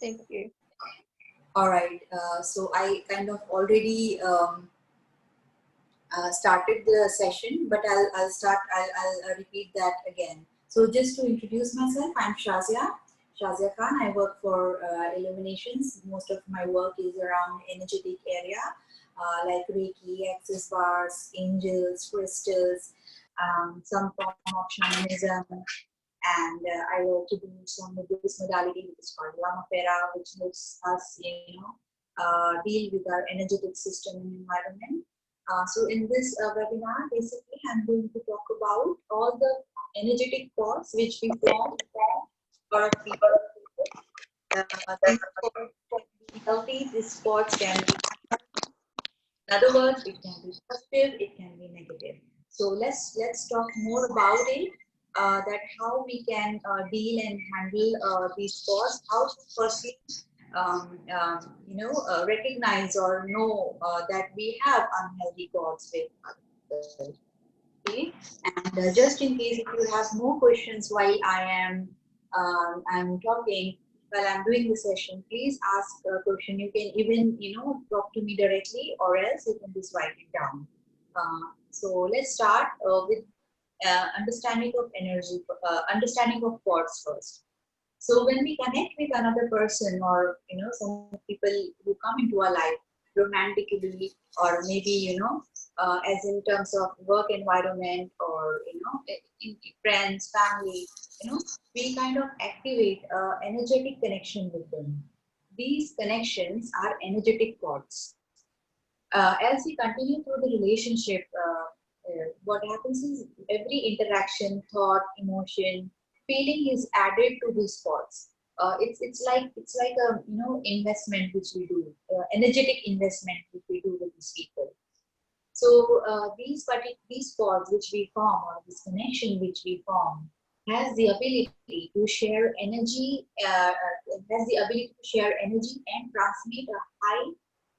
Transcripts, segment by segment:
Thank you. All right. So I kind of already started the session, but I'll start. I'll repeat that again. So just to introduce myself, I'm Shazia Khan. I work for Illuminations. Most of my work is around energetic area, like Reiki, access bars, angels, crystals, some form of shamanism, and I also do some of this modality which is called Ramapera, which helps us, deal with our energetic system and environment. So in this webinar, basically, I'm going to talk about all the energetic pods which we form for people. These pods can be healthy. These pods can be, in other words, it can be positive, it can be negative. So let's talk more about it. That how we can deal and handle these pods. How to firstly recognize or know that we have unhealthy thoughts with others. Okay, and just in case if you have more questions while I'm talking, while I'm doing the session, please ask a question. You can even talk to me directly, or else you can just write it down. So let's start with understanding of energy, understanding of thoughts first. So when we connect with another person, or some people who come into our life romantically, or maybe as in terms of work environment, or in friends, family, we kind of activate energetic connection with them. These connections are energetic cords. As we continue through the relationship, what happens is every interaction, thought, emotion, feeling is added to these pods. It's like a investment which we do, energetic investment which we do with these people. So these pods which we form, or this connection which we form, has the ability to share energy, has the ability to share energy and transmit a high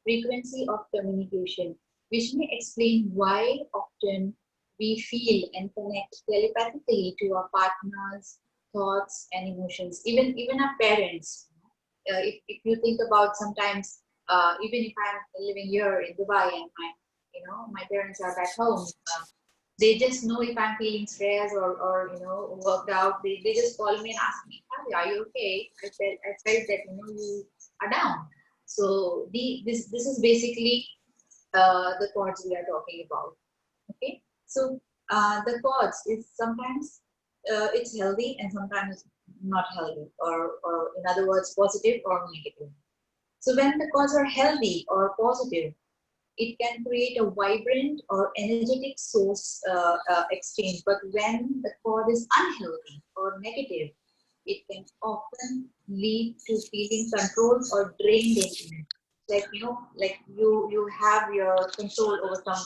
frequency of communication, which may explain why often we feel and connect telepathically to our partners, thoughts, and emotions, even our parents. If you think about sometimes, even if I'm living here in Dubai and my parents are back home, they just know if I'm feeling stressed, or worked out. They just call me and ask me, "Hi, are you okay?" I felt that you are down. So this is basically the chords we are talking about. Okay, so the chords is sometimes it's healthy and sometimes it's not healthy, or in other words, positive or negative. So when the chords are healthy or positive, it can create a vibrant or energetic source exchange. But when the chord is unhealthy or negative, it can often lead to feeling controlled or drained in. Like like you have your control over some,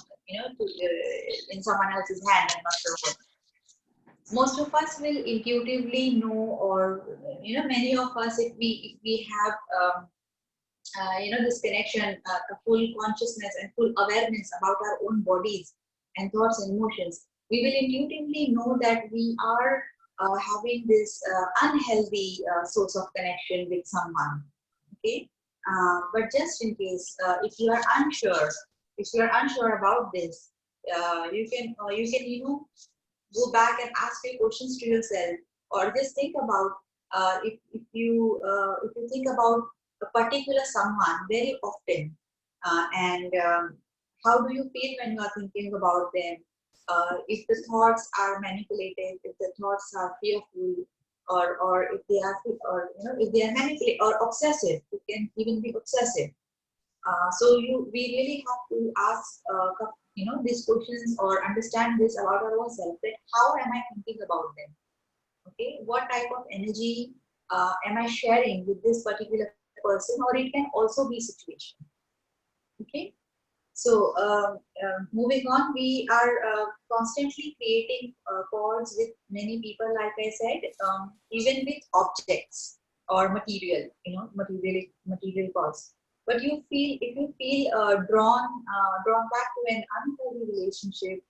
in someone else's hand. I'm not sure what. Most of us will intuitively know, or many of us, if we have this connection, a full consciousness and full awareness about our own bodies and thoughts and emotions, we will intuitively know that we are having this unhealthy source of connection with someone. Okay, but just in case, if you are unsure about this, you can go back and ask your questions to yourself, or just think about, if you think about a particular someone very often, and how do you feel when you are thinking about them? If the thoughts are manipulated, if the thoughts are fearful, or if they are, or if they are manipulated or obsessive, it can even be obsessive. So we really have to ask these questions, or understand this about our own self, that how am I thinking about them? Okay, what type of energy am I sharing with this particular person, or it can also be situation. Okay, so moving on, we are constantly creating chords with many people, like I said, even with objects or material, material chords. But if you feel drawn back to an unhealthy relationship,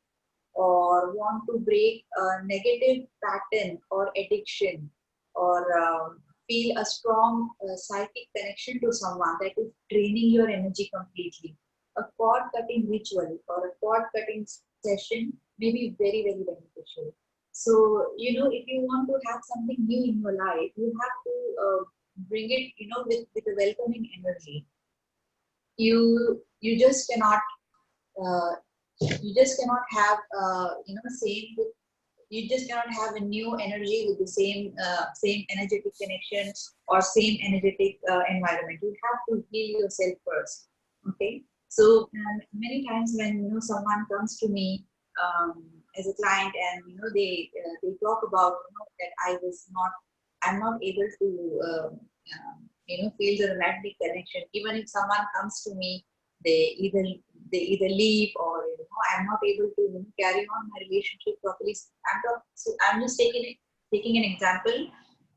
or want to break a negative pattern or addiction, or feel a strong psychic connection to someone that is draining your energy completely. A cord cutting ritual or a cord cutting session may be very, very beneficial. So, if you want to have something new in your life, you have to bring it, with a welcoming energy. You just cannot uh, have same with you just cannot have a new energy with the same energetic connection or same energetic environment. You have to heal yourself first. Okay, so many times when someone comes to me as a client, and they talk about that I'm not able to feel the romantic connection. Even if someone comes to me, they either leave, or I'm not able to carry on my relationship properly. So I'm just taking an example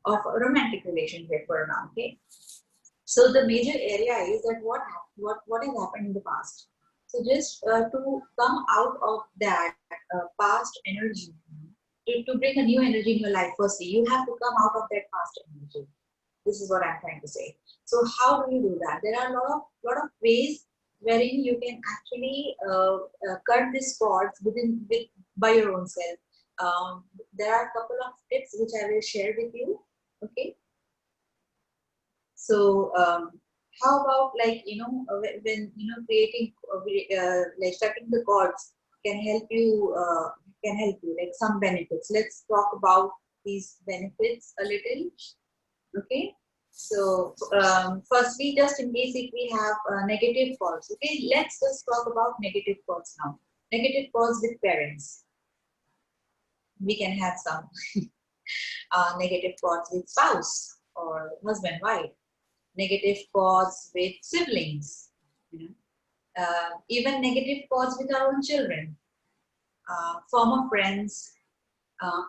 of a romantic relationship for now. Okay, so the major area is that what has happened in the past. So just to come out of that past energy, to bring a new energy in your life, firstly you have to come out of that past energy. This is what I'm trying to say. So how do you do that? There are a lot of ways wherein you can actually cut these cords by your own self. There are a couple of tips which I will share with you. Okay. So how about, like, when creating like cutting the cords can help you like some benefits. Let's talk about these benefits a little. Okay, so firstly, just in case if we have negative calls, okay, let's just talk about negative calls now. Negative calls with parents. We can have some negative calls with spouse or husband, wife. Negative calls with siblings. Even negative calls with our own children, former friends,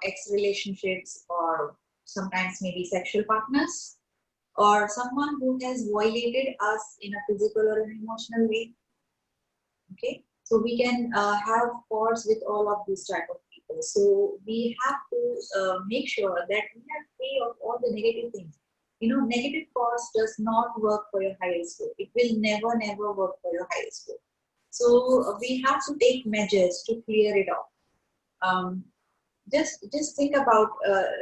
ex-relationships, or sometimes maybe sexual partners, or someone who has violated us in a physical or an emotional way. Okay, so we can have calls with all of these type of people. So we have to make sure that we are free of all the negative things. Negative calls does not work for your highest good. It will never work for your highest good. So we have to take measures to clear it off. Just think about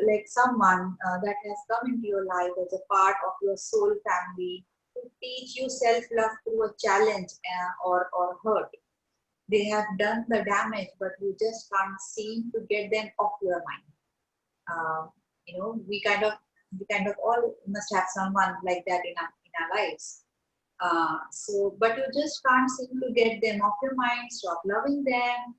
like someone that has come into your life as a part of your soul family to teach you self-love through a challenge or hurt. They have done the damage, but you just can't seem to get them off your mind. We kind of all must have someone like that in our lives. But you just can't seem to get them off your mind, stop loving them,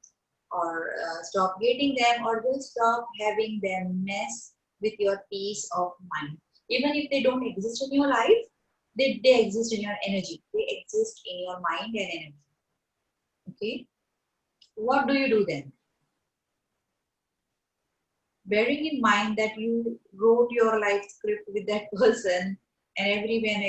or stop hating them, or just stop having them mess with your peace of mind. Even if they don't exist in your life, they exist in your energy. They exist in your mind and energy. Okay, what do you do then? Bearing in mind that you wrote your life script with that person, and everyone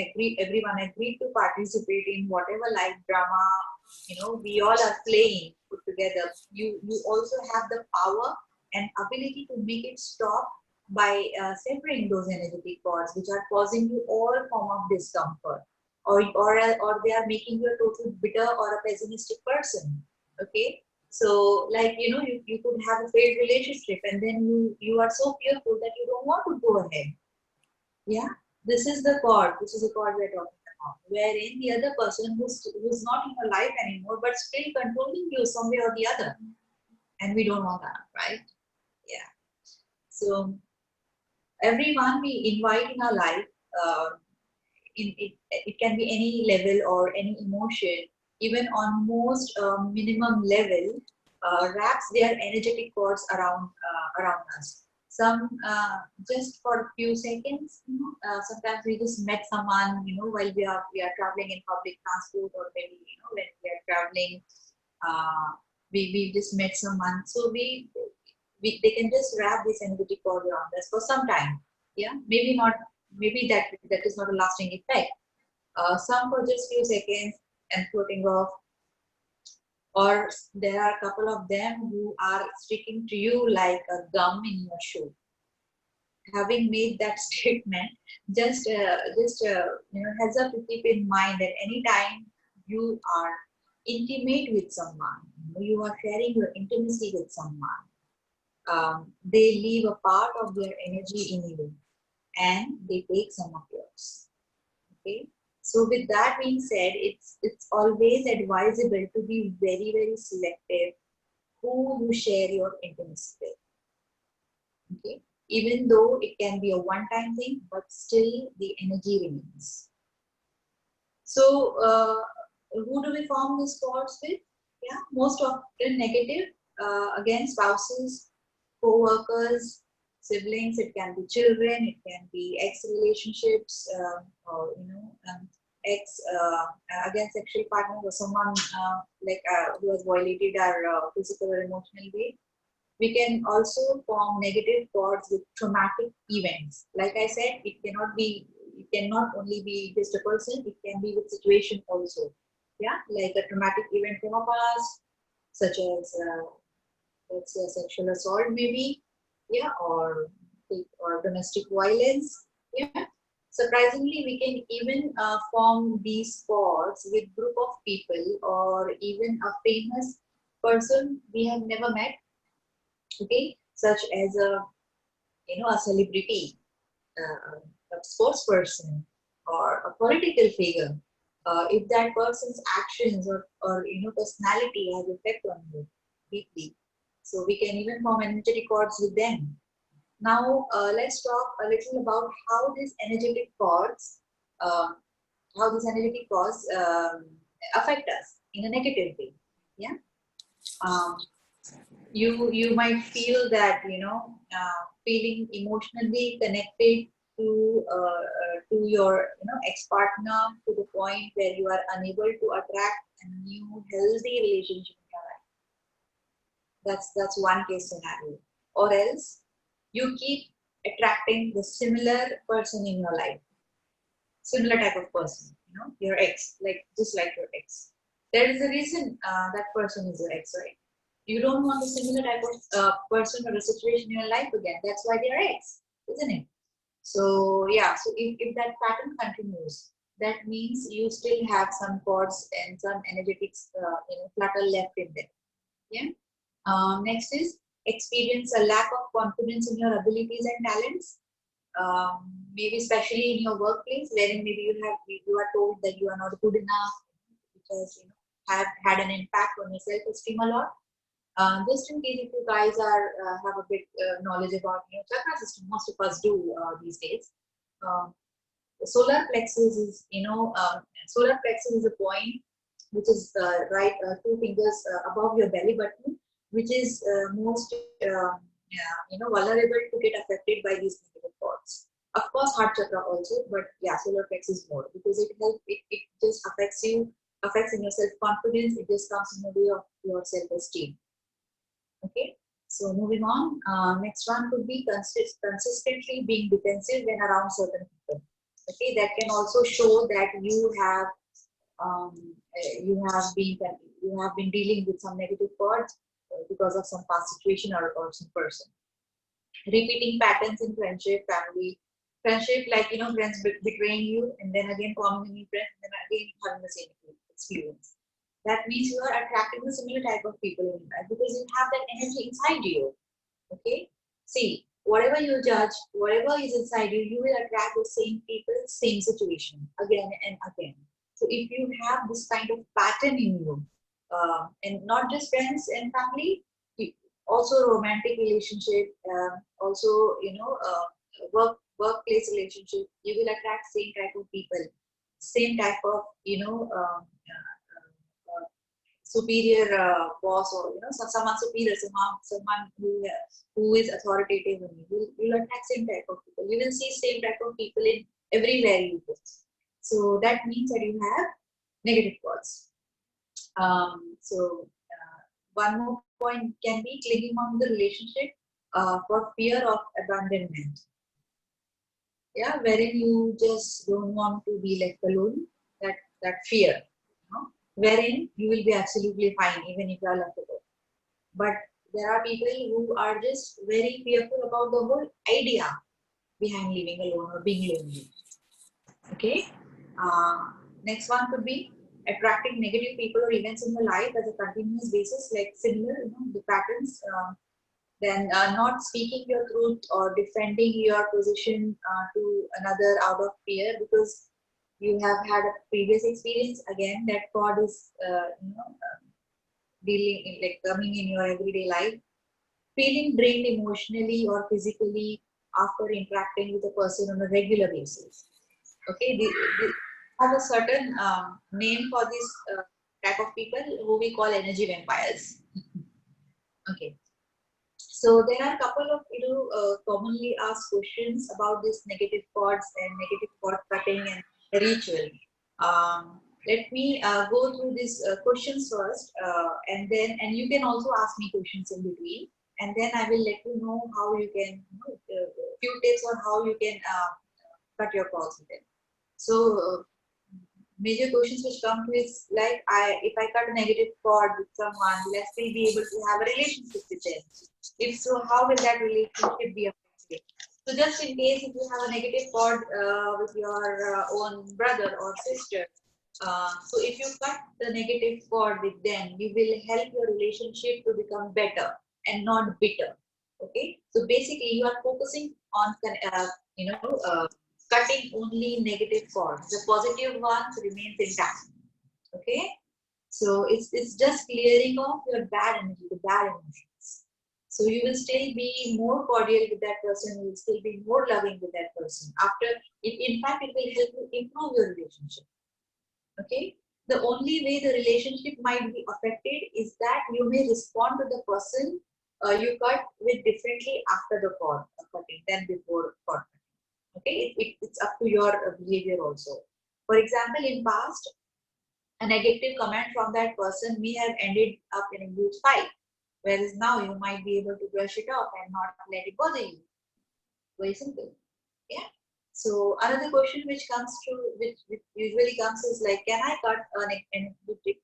agreed to participate in whatever life drama we all are playing put together. You also have the power and ability to make it stop by severing those energetic cords which are causing you all form of discomfort, or they are making you a total bitter or a pessimistic person. Okay, so, like, you could have a failed relationship, and then you are so fearful that you don't want to go ahead. Yeah, this is the cord. This is the cord we're talking about, wherein the other person who's not in your life anymore, but still controlling you some way or the other, and we don't want that, right? Yeah. So everyone we invite in our life, it can be any level or any emotion, even on most minimum level, wraps their energetic cords around us. Some just for a few seconds. Sometimes we just met someone, while we are traveling in public transport, or maybe when we are traveling, we just met someone. So they can just wrap this energetic cord around us for some time. Yeah, maybe not. Maybe that is not a lasting effect. Some for just few seconds and floating off, or there are a couple of them who are sticking to you like a gum in your shoe. having made that statement, just heads up to keep in mind that anytime you are intimate with someone, you are sharing your intimacy with someone, they leave a part of their energy in you and they take some of yours. Okay. So with that being said, it's always advisable to be very, very selective who you share your intimacy with. Okay. Even though it can be a one-time thing, but still the energy remains. So who do we form these cords with? Yeah, most often negative. Again, spouses, co-workers, siblings. It can be children. It can be ex-relationships, or ex again sexual partner or someone who has violated our physical or emotional way. We can also form negative cords with traumatic events. Like I said, it cannot only be just a person, it can be with situation also. Yeah, like a traumatic event from a past, such as let's say a sexual assault maybe, yeah, or domestic violence. Yeah. Surprisingly, we can even form these cords with group of people or even a famous person we have never met, okay, such as a celebrity, a sports person, or a political figure. If that person's actions or personality has effect on you deeply, so we can even form energetic cords with them. Now let's talk a little about uh, how these energetic cords affect us in a negative way. Yeah. Um, you might feel that feeling emotionally connected to your ex partner to the point where you are unable to attract a new healthy relationship in your life. That's one case scenario. Or else you keep attracting the similar person in your life, similar type of person, your ex, like just like your ex. There is a reason that person is your ex, right? You don't want a similar type of person or a situation in your life again. That's why they are ex, isn't it? So yeah, so if that pattern continues, that means you still have some chords and some energetics, flutter left in there. Yeah. Next is experience a lack of confidence in your abilities and talents, maybe especially in your workplace, wherein maybe you are told that you are not good enough, which has have had an impact on your self-esteem a lot. Just in case if you guys have a bit knowledge about chakra system, most of us do these days. Um, the solar plexus is a point which is right two fingers above your belly button, which is most vulnerable to get affected by these negative thoughts. Of course, heart chakra also, but yeah, solar plexus more because it just affects in your self confidence. It just comes in the way of your self esteem. Okay. So moving on, next one could be consistently being defensive when around certain people. Okay, that can also show that um, you have been dealing with some negative thoughts because of some past situation or some person. Repeating patterns in friendship like friends betraying you and then again forming a new friend and then again having the same experience. That means you are attracting the similar type of people in your life because you have that energy inside you. Okay. See, whatever you judge, whatever is inside you, you will attract the same people, same situation again and again. So if you have this kind of pattern in you, and not just friends and family, also romantic relationship, also workplace relationship, you will attract same type of people, same type of superior boss or someone superior, someone who is authoritative in you. You'll attract same type of people. You will see same type of people in everywhere you go. So that means that you have negative thoughts. One more point can be clinging on to the relationship for fear of abandonment. Yeah, wherein you just don't want to be left alone. That fear, wherein you will be absolutely fine even if you are left alone. But there are people who are just very fearful about the whole idea behind living alone or being lonely. Okay. Uh, Next one could be attracting negative people or events in your life as a continuous basis, like similar, the patterns. Then not speaking your truth or defending your position to another out of fear because you have had a previous experience. Again, that God is, dealing like coming in your everyday life. Feeling drained emotionally or physically after interacting with a person on a regular basis. Okay, they have a certain name for this type of people who we call energy vampires. Okay, so there are a couple of commonly asked questions about this negative thoughts and negative thought cutting and ritual. Let me go through these questions first, and you can also ask me questions in between, and then I will let you know how you can few tips on how you can cut your calls with them. So major questions which come to is like, if I cut a negative cord with someone, will I still be able to have a relationship with them? If so, how will that relationship be affected? So just in case if you have a negative cord with your own brother or sister, so if you cut the negative cord with them, you will help your relationship to become better and not bitter. Okay, so basically you are focusing on you know uh, cutting only negative cords. The positive ones remains intact. Okay, so it's just clearing off your bad energy, the bad emotions. So you will still be more cordial with that person. You will still be more loving with that person. After it, in fact, it will help you improve your relationship. Okay. The only way the relationship might be affected is that you may respond to the person you cut with differently after the cord cutting than before cord cutting. Okay, it's up to your behavior also. For example, in past, a negative comment from that person may have ended up in a huge fight, whereas now you might be able to brush it off and not let it bother you. Very simple. Yeah. So another question which comes to which usually comes is like, can I cut a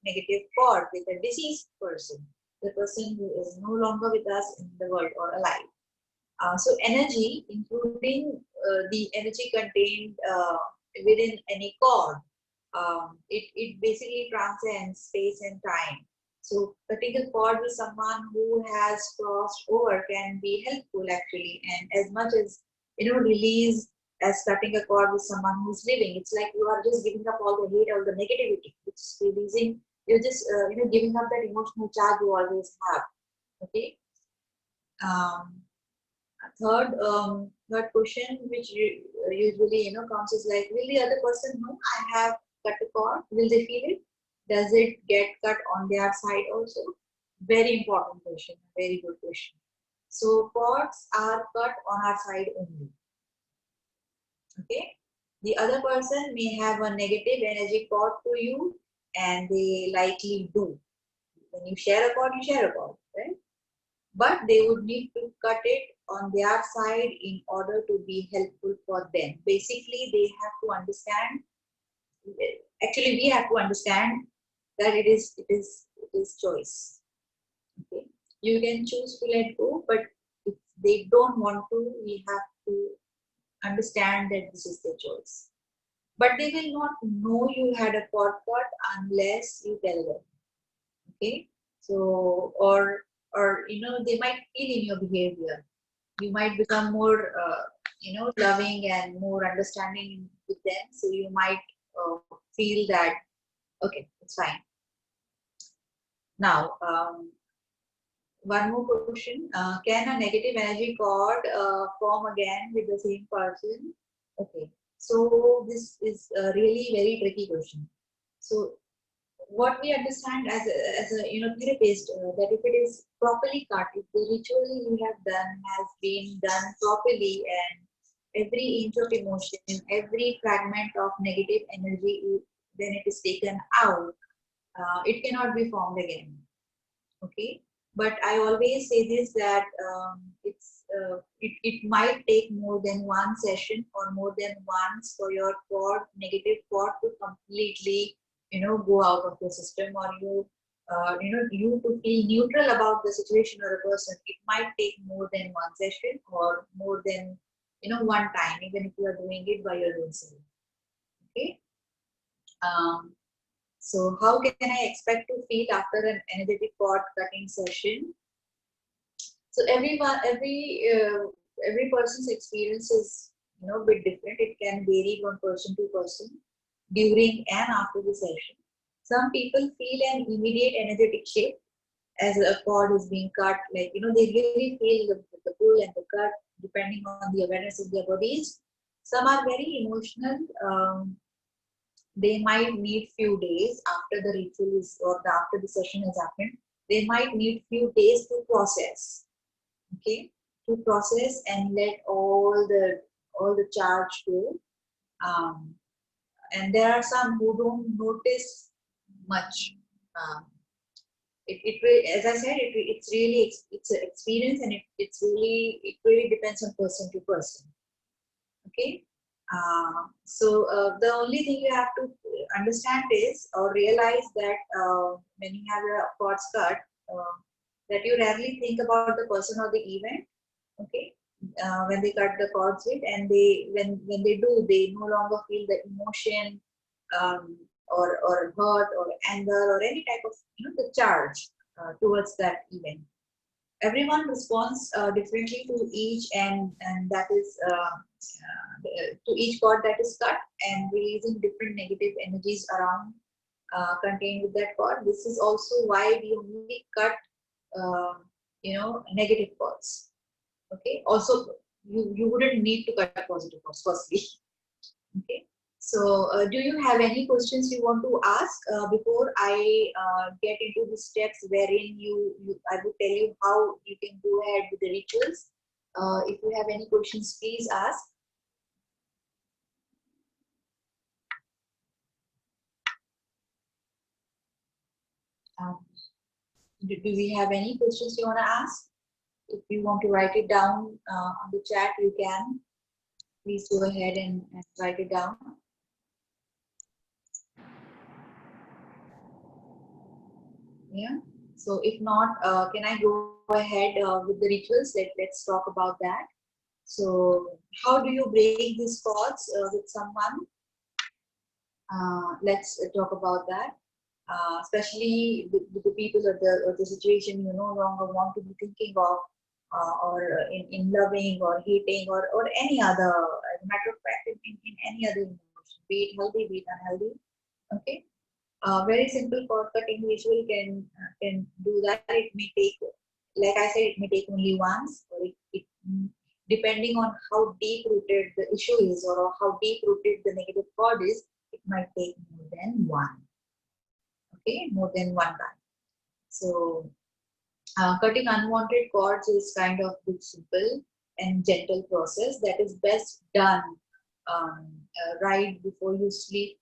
negative cord with a deceased person, the person who is no longer with us in the world or alive? So energy, including the energy contained within any cord, it basically transcends space and time. So cutting a cord with someone who has crossed over can be helpful actually, and as much as release as cutting a cord with someone who's living. It's like you are just giving up all the hate, all the negativity, which is releasing. You're just giving up that emotional charge you always have. Okay. Um, third question which usually comes is like, will the other person know I have cut a cord? Will they feel it? Does it get cut on their side also? Very important question, very good question. So cords are cut on our side only. Okay, the other person may have a negative energy cord to you, and they likely do. When you share a cord, you share a cord, right? But they would need to cut it on their side in order to be helpful for them. Basically, they have to understand. Actually, we have to understand that it is choice. Okay, you can choose to let go, but if they don't want to, we have to understand that this is their choice. But they will not know you had a cord cut unless you tell them. Okay, so or they might feel in your behavior. You might become more loving and more understanding with them, so you might feel that okay, it's fine. Now one more question, can a negative energy cord form again with the same person? Okay, so this is a really very tricky question. So what we understand as a therapist, that if it is properly cut, if the ritual you have done has been done properly, and every inch of emotion, every fragment of negative energy, when it is taken out, it cannot be formed again. Okay, but I always say this, that it might take more than one session or more than once for your negative thought to completely go out of the system, or you to feel neutral about the situation or a person. It might take more than one session or more than one time, even if you are doing it by your own self. Okay. Um, so how can I expect to feel after an energetic cord cutting session? So every person's experience is a bit different. It can vary from person to person during and after the session. Some people feel an immediate energetic shift as a cord is being cut. Like they really feel the pull and the cut depending on the awareness of their bodies. Some are very emotional. They might need few days after the ritual is or after the session has happened. They might need few days to process. Okay, to process and let all the charge go. Um, and there are some who don't notice much. Um, as I said, it's an experience, and it really depends on person to person. Okay. So the only thing you have to understand is or realize that when you have your cords cut, uh, that you rarely think about the person or the event. Okay. When they cut the cords with, and when they do, they no longer feel the emotion, or hurt or anger or any type of the charge towards that event. Everyone responds differently to each, and that is to each cord that is cut, and releasing different negative energies around contained with that cord. This is also why we only cut negative cords. Okay. Also, you wouldn't need to cut positive cords firstly. Okay. So, do you have any questions you want to ask before I get into the steps wherein I will tell you how you can go ahead with the rituals? If you have any questions, please ask. Um, do we have any questions you want to ask? If you want to write it down on the chat, you can. Please go ahead and write it down. Yeah. So if not, can I go ahead with the rituals? Let's talk about that. So how do you break these cords with someone? Let's talk about that. Especially with the people or the situation you no longer want to be thinking of, or in loving or hating or any other, as a matter of fact, in any other emotion, be it healthy, be it unhealthy. Okay. Very simple cord cutting ritual can do that. It may take, like I said, it may take only once, or depending on how deep rooted the issue is, or how deep rooted the negative cord is, it might take more than one. Okay, more than one time. So cutting unwanted cords is kind of good, simple and gentle process that is best done right before you sleep.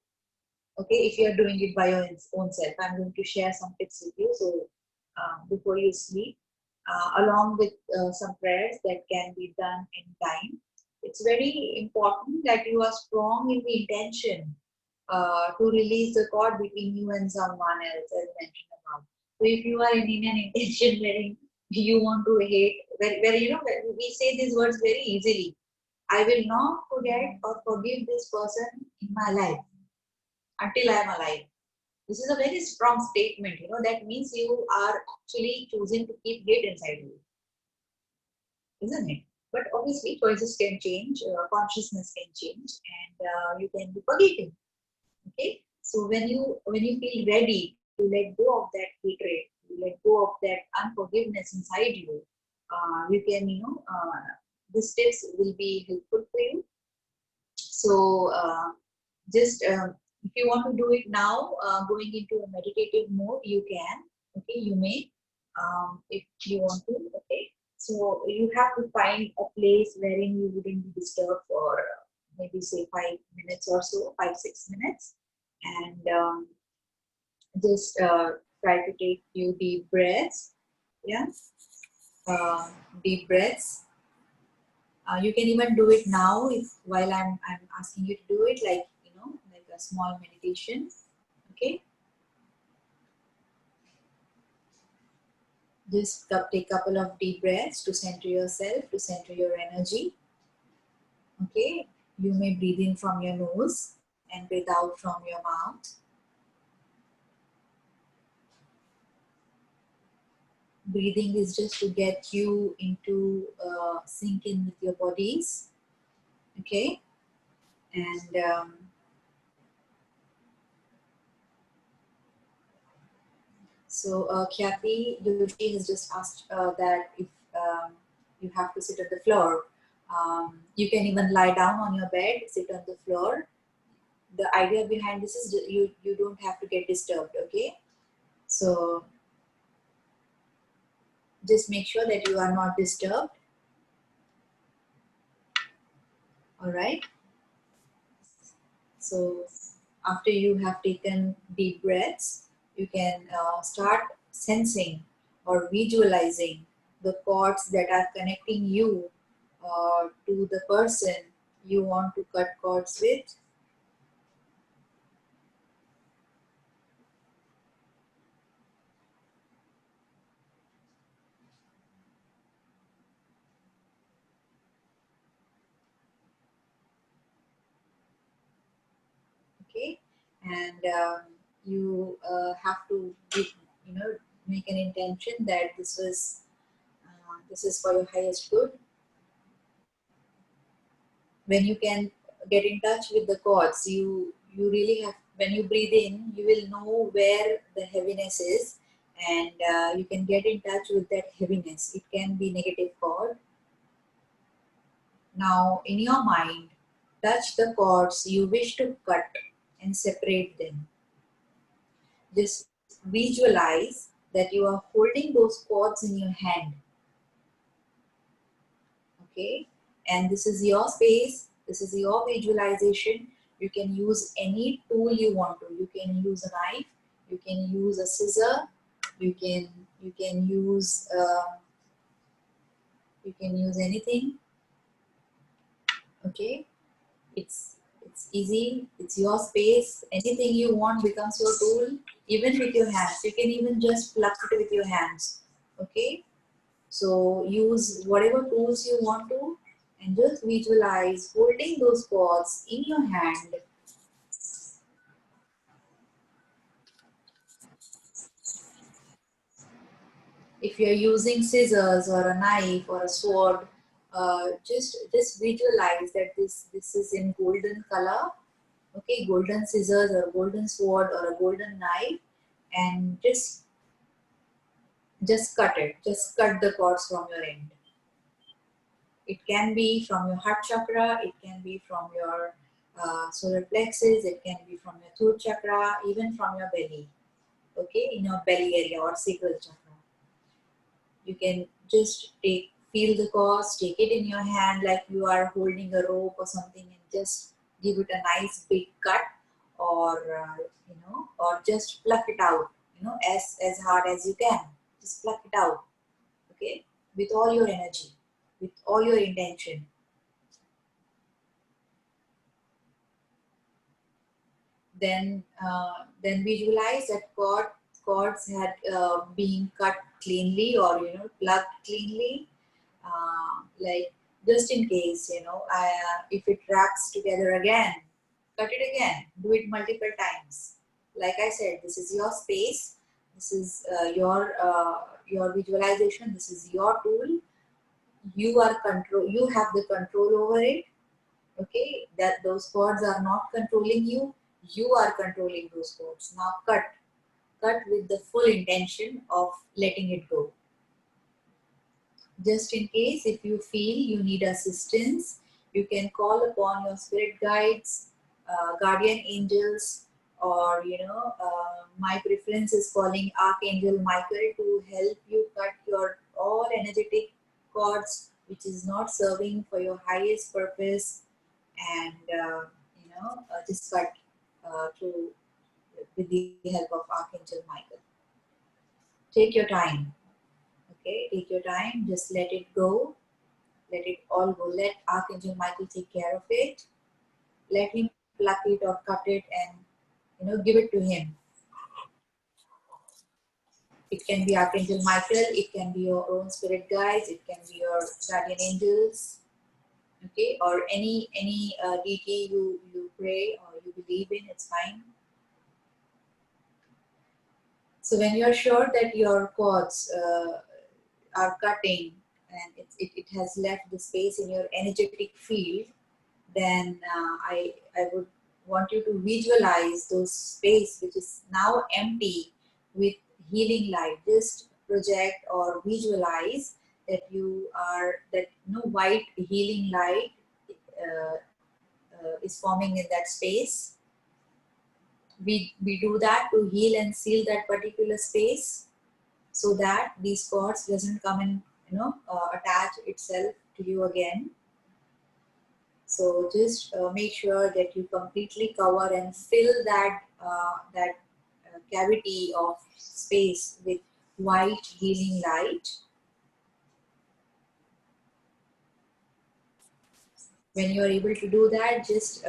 Okay, if you are doing it by your own self, I'm going to share some tips with you. So before you sleep, along with some prayers that can be done anytime, it's very important that you are strong in the intention to release the cord between you and someone else, as mentioned above. So if you are in an intention wherein you want to hate, where where we say these words very easily, I will not forget or forgive this person in my life until I am alive. This is a very strong statement. That means you are actually choosing to keep hate inside you, isn't it? But obviously, choices can change, consciousness can change, and you can be forgiving. Okay. So when you feel ready to let go of that hatred, to let go of that unforgiveness inside you, you can these tips will be helpful for you. So just if you want to do it now, going into a meditative mode, you can. Okay, you may, if you want to. Okay, so you have to find a place wherein you wouldn't be disturbed for maybe say 5 minutes or so, 5-6 minutes, and just try to take few deep breaths. Yeah, deep breaths. You can even do it now if while I'm asking you to do it, like like a small meditation. Okay, just take a couple of deep breaths to center yourself, to center your energy. Okay, you may breathe in from your nose and breathe out from your mouth. Breathing is just to get you into sync in with your bodies. Okay, and so Khyati Yoshi has just asked that if you have to sit on the floor, you can even lie down on your bed, sit on the floor. The idea behind this is you don't have to get disturbed. Okay, so just make sure that you are not disturbed. All right. So after you have taken deep breaths, you can start sensing or visualizing the cords that are connecting you to the person you want to cut cords with. Okay, and you have to you know make an intention that this is for your highest good. When you can get in touch with the chords, you really have, when you breathe in you will know where the heaviness is, and you can get in touch with that heaviness. It can be negative chord. Now in your mind, touch the chords you wish to cut and separate them. Just visualize that you are holding those chords in your hand. Okay, and this is your space, this is your visualization. You can use any tool you want to. You can use a knife, you can use a scissor, you can use you can use anything. Okay, it's easy, it's your space. Anything you want becomes your tool. Even with your hands, you can even just pluck it with your hands. Okay, so use whatever tools you want to, and just visualize holding those pots in your hand. If you're using scissors or a knife or a sword, just visualize that this is in golden color. Okay, golden scissors or golden sword or a golden knife, and just cut it. Just cut the cords from your end. It can be from your heart chakra, it can be from your solar plexus, it can be from your throat chakra, even from your belly. Okay, in your belly area or sacral chakra. You can just feel the cords, take it in your hand like you are holding a rope or something, and just give it a nice big cut, or or just pluck it out. As hard as you can. Just pluck it out. Okay, with all your energy, with all your intention. Then visualize that cords had been cut cleanly, or plugged cleanly, like, just in case, if it wraps together again, cut it again, do it multiple times. Like I said, this is your space, this is your visualization, this is your tool. You have the control over it. Okay, that those cords are not controlling you, you are controlling those cords. Now cut with the full intention of letting it go. Just in case, if you feel you need assistance, you can call upon your spirit guides, guardian angels, or my preference is calling Archangel Michael to help you cut your all energetic cords which is not serving for your highest purpose, and just cut through with the help of Archangel Michael. Take your time. Okay, take your time. Just let it go. Let it all go. Let Archangel Michael take care of it. Let him pluck it or cut it, and give it to him. It can be Archangel Michael. It can be your own spirit guides. It can be your guardian angels. Okay, or any deity you pray or you believe in, it's fine. So when you are sure that your cords are cutting and it has left the space in your energetic field, then I would want you to visualize those space which is now empty with healing light. Just project or visualize that you are that no white healing light uh, is forming in that space. We do that to heal and seal that particular space so that these cords doesn't come and attach itself to you again. So just make sure that you completely cover and fill that cavity of space with white healing light. When you are able to do that, just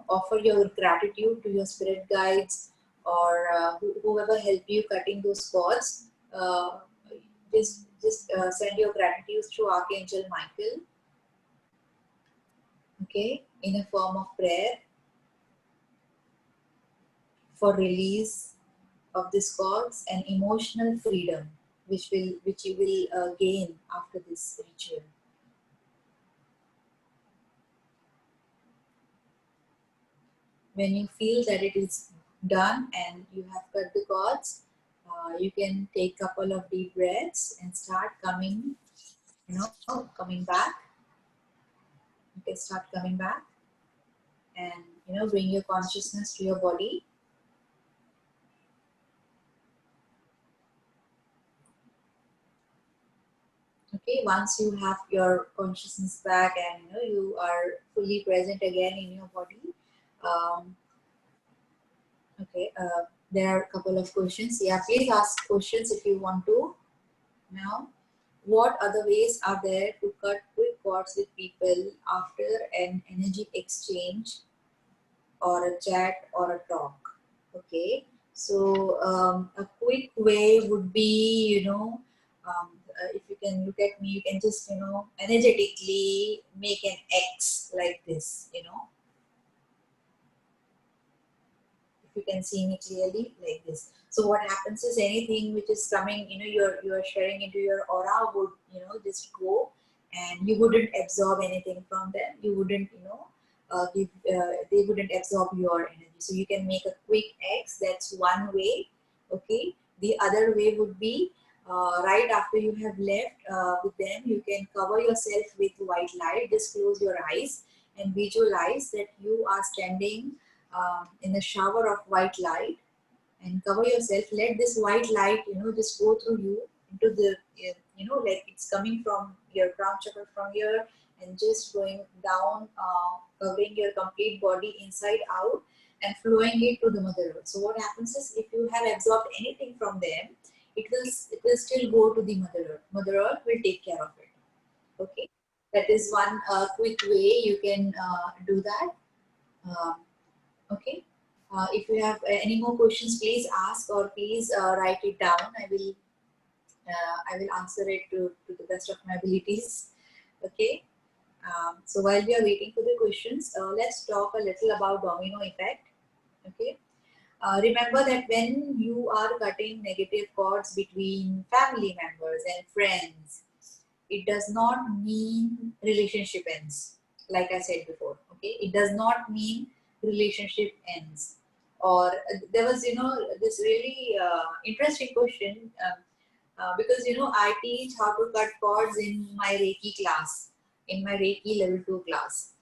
offer your gratitude to your spirit guides or whoever helped you cutting those cords. Just send your gratitude through Archangel Michael, okay, in a form of prayer for release of this cords and emotional freedom, which you will gain after this ritual. When you feel that it is done and you have cut the cords, you can take a couple of deep breaths and start coming back. You can start coming back and bring your consciousness to your body. Okay, once you have your consciousness back and you are fully present again in your body. Um, okay, there are a couple of questions. Yeah, please ask questions if you want to. Now, what other ways are there to cut quick cords with people after an energy exchange or a chat or a talk? Okay, so a quick way would be, if you can look at me, you can just, energetically make an X like this. If you can see me clearly like this. So what happens is anything which is coming, you're sharing into your aura would, just go, and you wouldn't absorb anything from them. You wouldn't, they wouldn't absorb your energy. So you can make a quick X. That's one way. Okay. The other way would be right after you have left with them, you can cover yourself with white light. Just close your eyes and visualize that you are standing in a shower of white light, and cover yourself. Let this white light just go through you into the like it's coming from your crown chakra from here and just going down, covering your complete body inside out and flowing it to the mother earth. So what happens is, if you have absorbed anything from them, it will still go to the mother earth. Mother earth will take care of it. Okay, that is one quick way you can do that. um, Okay. If you have any more questions, please ask, or please write it down. I will answer it to the best of my abilities. Okay. So while we are waiting for the questions, let's talk a little about domino effect. Okay. Remember that when you are cutting negative cords between family members and friends, it does not mean relationship ends. Like I said before, okay, it does not mean relationship ends. Or there was this really interesting question, because I teach how to cut cords in my Reiki class, in my Reiki level 2 class.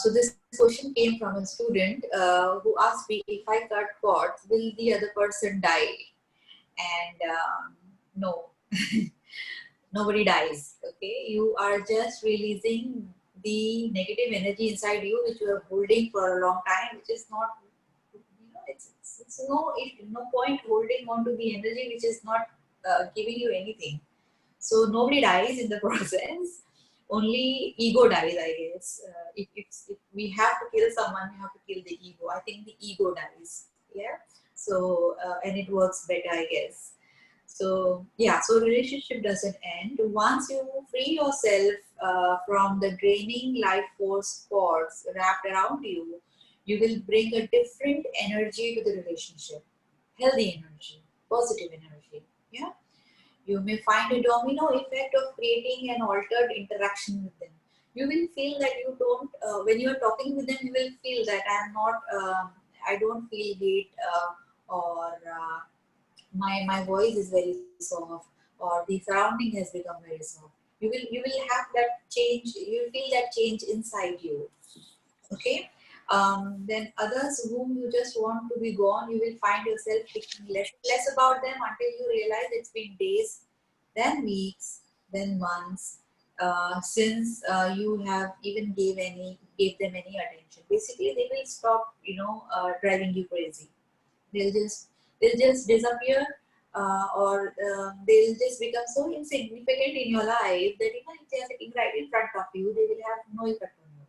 So this question came from a student who asked me, if I cut cords, will the other person die? And no, nobody dies. Okay, you are just releasing the negative energy inside you, which you are holding for a long time, which is not, no point holding on to the energy which is not giving you anything. So nobody dies in the process. Only ego dies, I guess. If we have to kill someone, we have to kill the ego. I think the ego dies. Yeah. So and it works better, I guess. So yeah, so relationship doesn't end. Once you free yourself from the draining life force cords wrapped around you, you will bring a different energy to the relationship, healthy energy, positive energy. Yeah, you may find a domino effect of creating an altered interaction with them. You will feel that you don't, when you are talking with them, you will feel that I don't feel hate or my voice is very soft or the surrounding has become very soft. You will have that change. You will feel that change inside you. Okay. Then others whom you just want to be gone, you will find yourself thinking less about them until you realize it's been days, then weeks, then months since you have even gave them any attention. Basically, they will stop, driving you crazy. They'll just disappear, or they'll just become so insignificant in your life that even if they are sitting right in front of you, they will have no effect on you.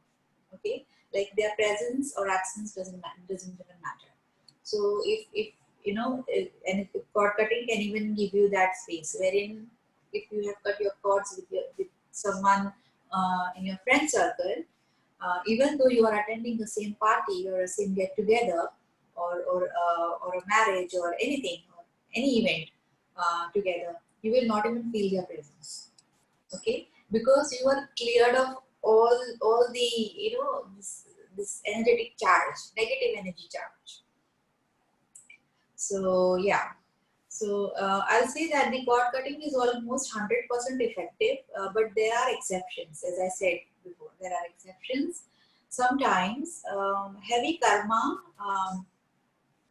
Okay, like their presence or absence doesn't even matter. So if and if cord cutting can even give you that space wherein if you have cut your cords with someone in your friend circle, even though you are attending the same party or a same get together or a marriage or anything or any event together, you will not even feel their presence. Okay, because you are cleared of all the this energetic charge, negative energy charge. So yeah, so I'll say that the cord cutting is almost 100% effective, but there are exceptions. As I said before, there are exceptions. Sometimes heavy karma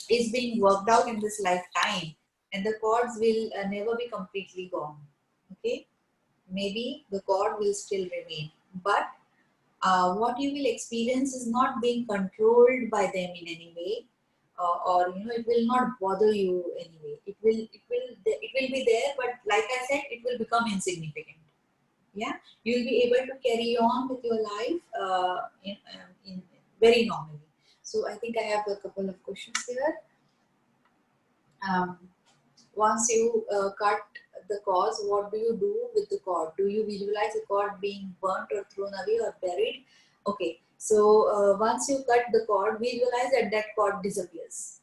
is being worked out in this lifetime, and the cords will never be completely gone. Okay, maybe the cord will still remain, but what you will experience is not being controlled by them in any way, or it will not bother you anyway. It will be there, but like I said, it will become insignificant. Yeah, you'll be able to carry on with your life in very normally. So I think I have a couple of questions here. Um, Once you cut the cords, what do you do with the cord? Do you visualize the cord being burnt or thrown away or buried? Okay, so once you cut the cord, visualize that that cord disappears.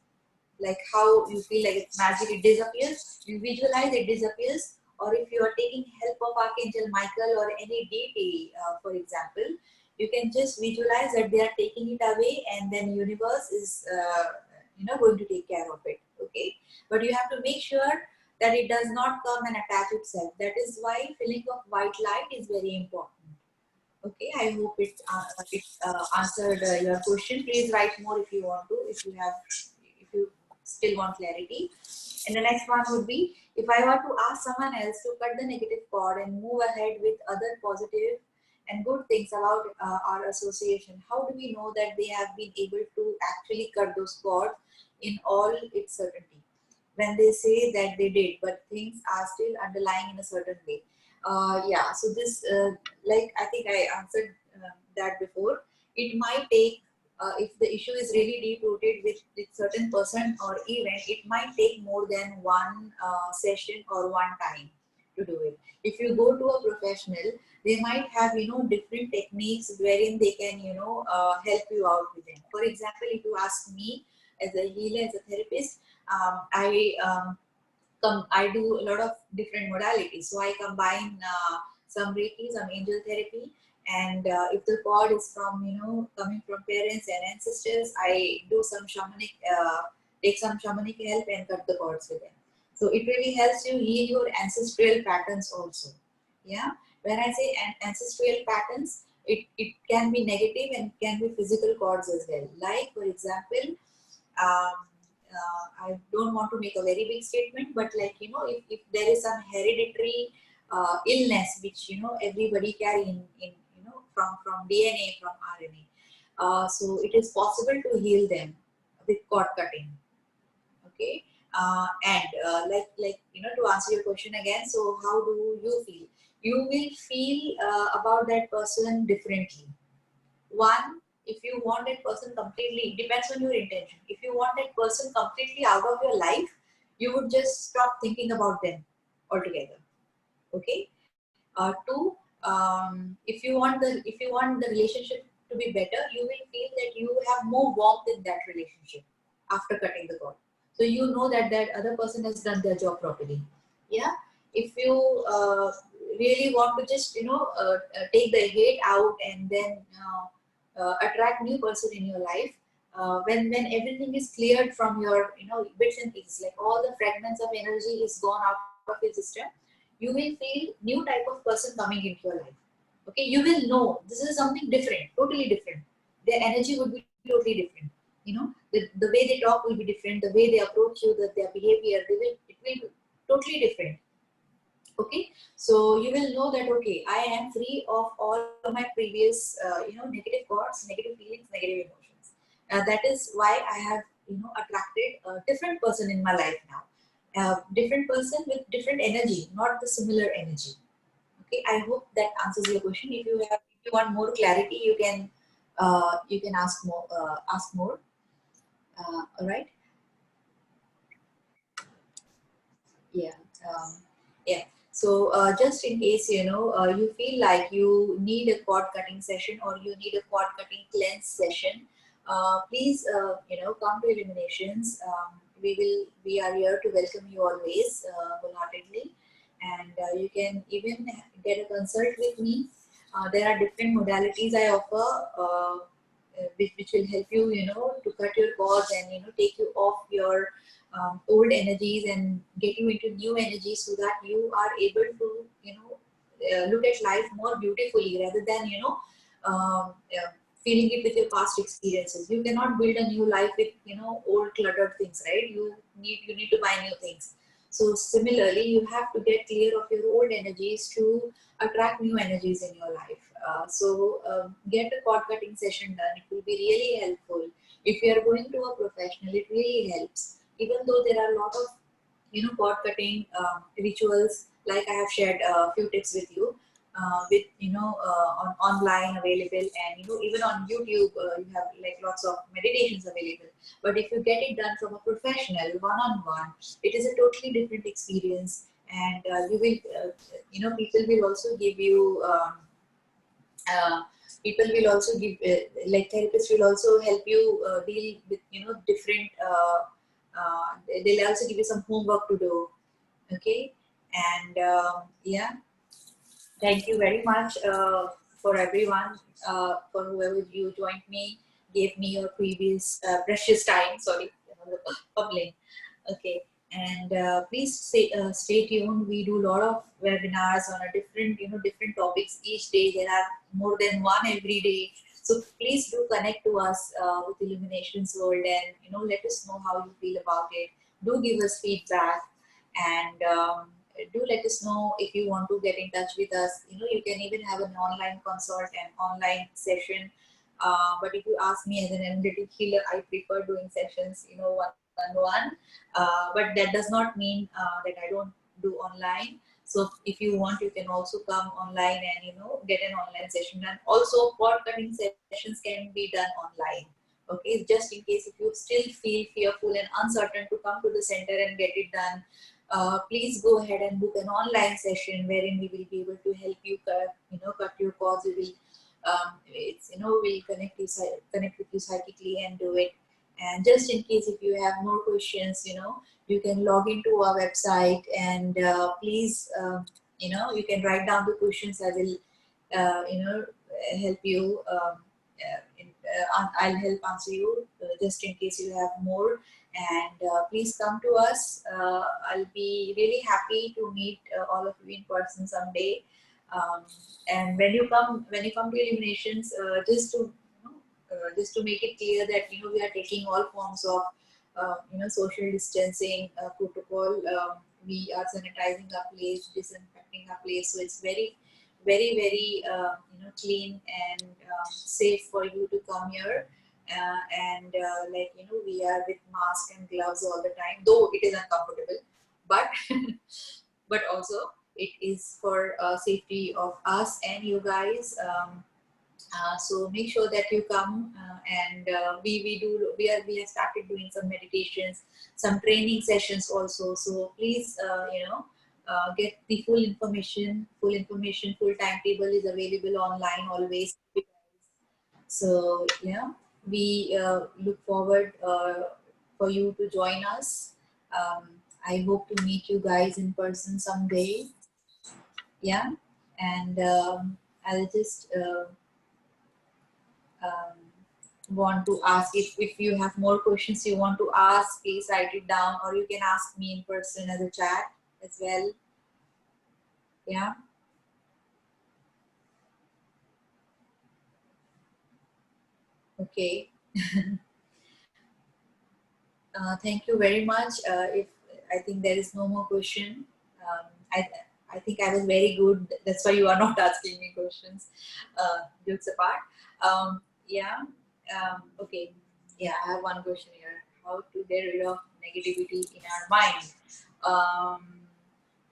Like how you feel like it's magic, it disappears. You visualize it disappears. Or if you are taking help of Archangel Michael or any deity, for example, you can just visualize that they are taking it away, and then universe is going to take care of it. Okay, but you have to make sure that it does not come and attach itself. That is why filling of white light is very important. Okay, I hope it answered your question. Please write more if you want to, if you still want clarity. And the next one would be, if I were to ask someone else to cut the negative cord and move ahead with other positive and good things about our association, how do we know that they have been able to actually cut those cords in all its certainty? When they say that they did, but things are still underlying in a certain way. Yeah, so this, like I think I answered that before. It might take, if the issue is really deep rooted with certain person or event, it might take more than one session or one time to do it. If you go to a professional, they might have different techniques wherein they can help you out with them. For example, if you ask me as a healer, as a therapist, I do a lot of different modalities. So I combine some Reiki, some angel therapy, and if the cord is from coming from parents and ancestors, I do some shamanic, take some shamanic help and cut the cords with them. So it really helps you heal your ancestral patterns also. Yeah, when I say ancestral patterns, it can be negative and can be physical cords as well. Like for example, um, I don't want to make a very big statement, but like if there is some hereditary illness which everybody carry in from DNA, from RNA, so it is possible to heal them with cord cutting. Okay, and to answer your question again, so how do you feel? You will feel about that person differently. One, if you want that person completely, it depends on your intention. If you want that person completely out of your life, you would just stop thinking about them altogether. Okay. Two, if you want the relationship to be better, you will feel that you have more warmth in that relationship after cutting the cord. So you know that that other person has done their job properly. Yeah. If you really want to just take the hate out and then attract new person in your life, when everything is cleared from your bits and pieces, like all the fragments of energy is gone out of your system, you will feel new type of person coming into your life. Okay, you will know this is something different, totally different. Their energy would be totally different. The way they talk will be different, the way they approach you, their behavior, it will be totally different. Okay, so you will know that okay, I am free of all my previous negative thoughts, negative feelings, negative emotions. That is why I have attracted a different person in my life now, different person with different energy, not the similar energy. Okay, I hope that answers your question. If you want more clarity, you can ask more. All right. Yeah. Um, yeah. So just in case you feel like you need a cord cutting session or you need a cord cutting cleanse session, please come to Illuminations. We are here to welcome you always wholeheartedly, and you can even get a consult with me. There are different modalities I offer. Which will help you, to cut your cords and take you off your old energies and get you into new energies so that you are able to look at life more beautifully rather than feeling it with your past experiences. You cannot build a new life with old cluttered things, right? You need to buy new things. So similarly, you have to get clear of your old energies to attract new energies in your life. Get a cord cutting session done. It will be really helpful. If you are going to a professional, it really helps. Even though there are a lot of cord cutting rituals, like I have shared a few tips with you, with on online available, and even on YouTube you have like lots of meditations available. But if you get it done from a professional one on one, it is a totally different experience, and you will people will also give you uh, people will also give like therapists will also help you deal with different they'll also give you some homework to do. Okay. And yeah, thank you very much for everyone, for whoever you joined me, gave me your previous precious time. Sorry, public. Okay, and please stay tuned. We do a lot of webinars on a different topics each day. There are more than one every day. So please do connect to us with Illuminations World, and let us know how you feel about it. Do give us feedback, and do let us know if you want to get in touch with us. You can even have an online consult and online session. But if you ask me as an energetic healer, I prefer doing sessions, one-on-one. But that does not mean that I don't do online. So if you want, you can also come online and get an online session. And also, cord cutting sessions can be done online. Okay, just in case if you still feel fearful and uncertain to come to the center and get it done, please go ahead and book an online session wherein we will be able to help you cut your cords. We will we'll connect with you psychically and do it. And just in case if you have more questions, you can log into our website, and please you can write down the questions. I will help you. I'll help answer you just in case you have more. And please come to us. I'll be really happy to meet all of you in person someday. Um, and when you come to Illuminations, just to make it clear that we are taking all forms of social distancing protocol. We are sanitizing our place, disinfecting our place, so it's very very very clean and safe for you to come here. And we are with mask and gloves all the time, though it is uncomfortable, but but also it is for safety of us and you guys. So make sure that you come, and we have started doing some meditations, some training sessions also. So please, get the full timetable is available online always. So yeah, we look forward for you to join us. um, I hope to meet you guys in person someday. Yeah, and I'll just um, want to ask, if you have more questions you want to ask, please write it down, or you can ask me in person as a chat as well. Yeah. Okay. Thank you very much. If I think there is no more question, I think I was very good. That's why you are not asking me questions. Jokes apart. Yeah. Okay. Yeah, I have one question here. How to get rid of negativity in our mind? Um,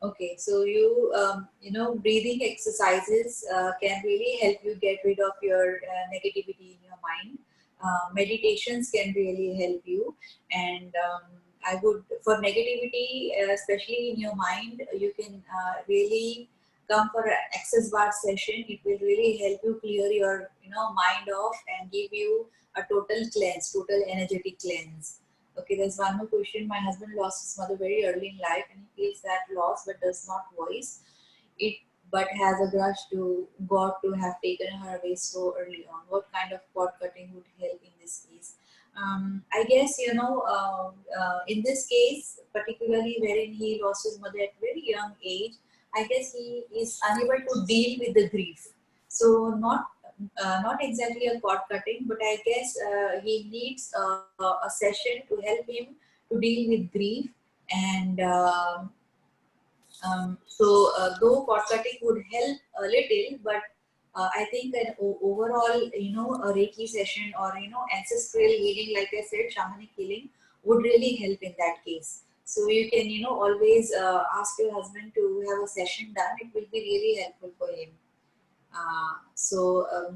okay, so breathing exercises can really help you get rid of your negativity in your mind. Meditations can really help you, and I would, for negativity, especially in your mind, you can really come for an access bar session. It will really help you clear your mind off and give you a total energetic cleanse. Okay, there's one more question. My husband lost his mother very early in life, and he feels that loss but does not voice it, but has a grudge to God to have taken her away so early on. What kind of cord cutting would help in this case? I guess, in this case, particularly wherein he lost his mother at very young age, I guess he is unable to deal with the grief. So not exactly a cord cutting, but I guess he needs a session to help him to deal with grief. And though cord cutting would help a little, but I think an overall, a Reiki session, or ancestral healing, like I said, shamanic healing, would really help in that case. So you can, always ask your husband to have a session done. It will be really helpful for him.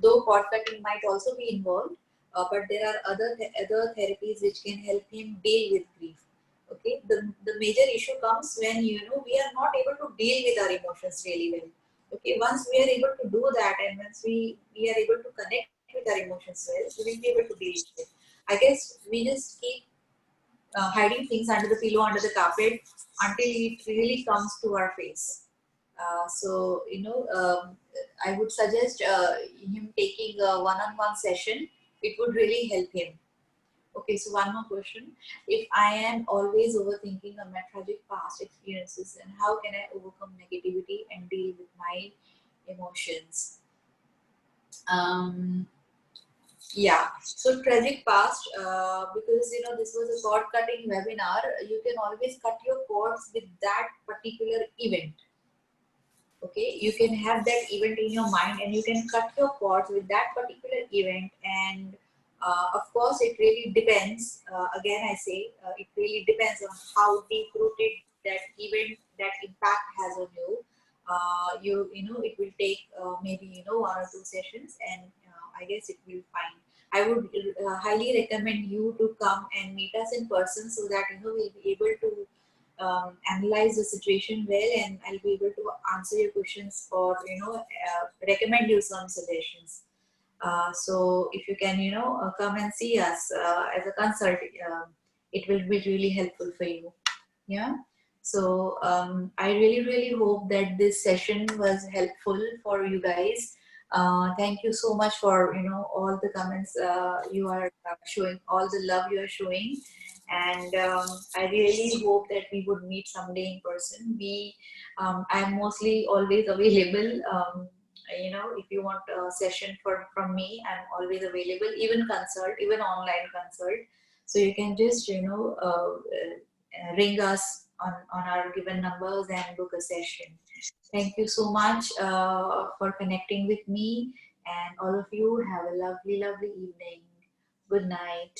Though cord cutting might also be involved, but there are other therapies which can help him deal with grief. Okay, the major issue comes when we are not able to deal with our emotions really well. Okay, once we are able to do that, and once we are able to connect with our emotions well, we will be able to deal with it. I guess we just keep hiding things under the pillow, under the carpet, until it really comes to our face. I would suggest him taking a one-on-one session. It would really help him. Okay, so one more question. If I am always overthinking on my tragic past experiences, and how can I overcome negativity and deal with my emotions? Um, yeah, so tragic past, because this was a cord cutting webinar, you can always cut your cords with that particular event. Okay, you can have that event in your mind, and you can cut your cords with that particular event. And of course it really depends, again I say, it really depends on how deep rooted that event, that impact has on you. It will take maybe 1 or 2 sessions, and I guess it will fine. I would highly recommend you to come and meet us in person, so that we'll be able to analyze the situation well, and I'll be able to answer your questions, or recommend you some suggestions. So if you can come and see us as a consult, it will be really helpful for you. Yeah. So I really hope that this session was helpful for you guys. Thank you so much for all the comments you are showing, all the love you are showing, and I really hope that we would meet someday in person. I'm mostly always available. If you want a session from me, I'm always available. Even consult, even online consult. So you can just ring us on our given numbers and book a session. Thank you so much for connecting with me, and all of you have a lovely evening. Good night.